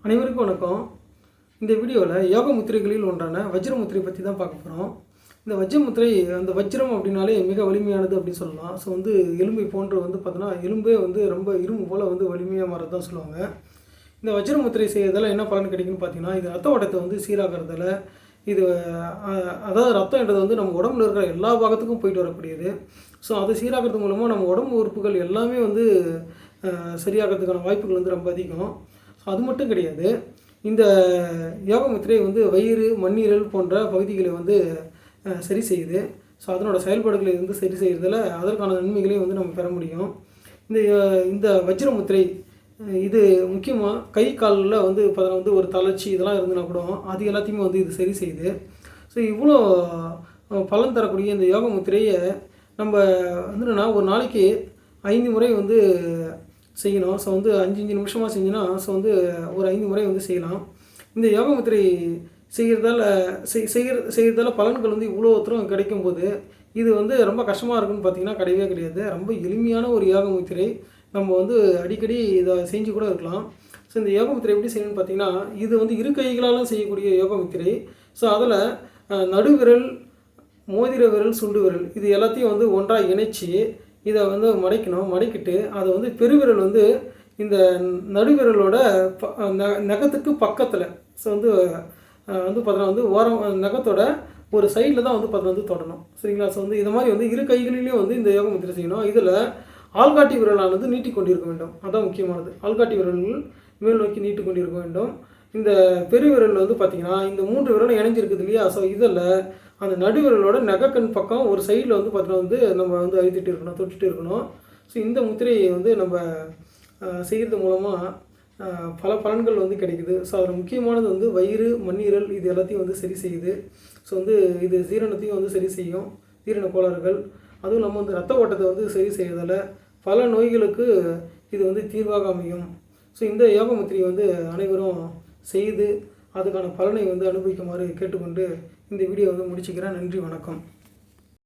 அனைவருக்கும் வணக்கம். இந்த வீடியோவில் யோக முத்திரைகளில் ஒன்றான வஜ்ர முத்திரை பற்றி தான் பார்க்க போகிறோம். இந்த வஜ்ர முத்திரை அந்த வஜ்ரம் அப்படின்னாலே மிக வலிமையானது அப்படின்னு சொல்லலாம். ஸோ எலும்பை போன்று பார்த்தோன்னா எலும்பே ரொம்ப இரும்பு போல் வலிமையாக மாறது தான் சொல்லுவாங்க. இந்த வஜ்ர முத்திரை செய்யறதால என்ன பலன் கிடைக்குன்னு பார்த்தீங்கன்னா, இது ரத்த ஓட்டத்தை சீராகிறதால இது அதாவது ரத்தம்ன்றது நம்ம உடம்புல இருக்கிற எல்லா பாகத்துக்கும் போயிட்டு வரக்கூடியது. ஸோ அதை சீராகிறது மூலமாக நம்ம உடம்பு உறுப்புகள் எல்லாமே சரியாகிறதுக்கான வாய்ப்புகள் ரொம்ப அதிகம். அது மட்டும் கிடையாது, இந்த யோக முத்திரை வயிறு, மண்ணீரல் போன்ற பகுதிகளை சரி செய்யுது. ஸோ அதனோட செயல்பாடுகளை சரி செய்கிறதால அதற்கான நன்மைகளையும் நம்ம பெற முடியும். இந்த இந்த வஜ்ர முத்திரை இது முக்கியமாக கை காலில் ஒரு தளர்ச்சி இதெல்லாம் இருந்துன்னா கூட அது எல்லாத்தையுமே இது சரி செய்யுது. ஸோ இவ்வளோ பலன் தரக்கூடிய இந்த யோக முத்திரையை நம்ம ஒரு நாளைக்கு 5 முறை செய்யணும். ஸோ 5 நிமிஷமாக செஞ்சுன்னா ஒரு 5 முறை செய்யலாம். இந்த யோக முத்திரை செய்கிறதால பலன்கள் இவ்வளோ தூரம் கிடைக்கும்போது இது ரொம்ப கஷ்டமாக இருக்குன்னு பார்த்தீங்கன்னா கிடையவே கிடையாது. ரொம்ப எளிமையான ஒரு யோக முத்திரை. நம்ம அடிக்கடி இதை செஞ்சு கூட இருக்கலாம். ஸோ இந்த யோக முத்திரை எப்படி செய்யணும்னு பார்த்தீங்கன்னா, இது இரு கைகளாலும் செய்யக்கூடிய யோக முத்திரை. ஸோ அதில் நடுவிரல், மோதிர விரல், சுண்டு விரல் இது எல்லாத்தையும் ஒன்றாக இணைச்சி இதை மடக்கணும். மடக்கிட்டு அதை பெருவிரல் இந்த நடுவிரலோட நகத்துக்கு பக்கத்தில் ஸோ பார்த்தோன்னா ஓரம் நகத்தோட ஒரு சைடில் தான் பார்த்தோன்னா தொடணும். சரிங்களா? ஸோ இது மாதிரி இரு கைகளிலையும் இந்த யோக முத்திரை செய்யணும். இதில் ஆள்காட்டி விரலானது நீட்டிக்கொண்டிருக்க வேண்டும். அதுதான் முக்கியமானது. ஆள்காட்டி விரல்கள் மேல் நோக்கி நீட்டிக்கொண்டிருக்க வேண்டும். இந்த பெருவிரல் பார்த்திங்கன்னா இந்த 3 விரலும் இணைஞ்சிருக்குது இல்லையா? ஸோ இதில் அந்த நடுவிரலோட நகக்கண் பக்கம் ஒரு சைடில் பார்த்தீங்கன்னா நம்ம அழுத்திட்டு இருக்கணும், தொட்டுட்டு இருக்கணும். ஸோ இந்த முத்திரையை நம்ம செய்கிறது மூலமாக பல பலன்கள் கிடைக்குது. ஸோ அதில் முக்கியமானது வயிறு, மண்ணீரல் இது எல்லாத்தையும் சரி செய்யுது. ஸோ இது ஜீரணத்தையும் சரி செய்யும், ஜீரண கோளாறுகள். அதுவும் இல்லாமல் ரத்த ஓட்டத்தை சரி செய்வதால் பல நோய்களுக்கு இது தீர்வாக அமையும். ஸோ இந்த யோக முத்திரையை அனைவரும் செய்து அதுக்கான பலனை அனுபவிக்குமாறு கேட்டுக்கொண்டு இந்த வீடியோ முடிச்சுக்கிறேன். நன்றி, வணக்கம்.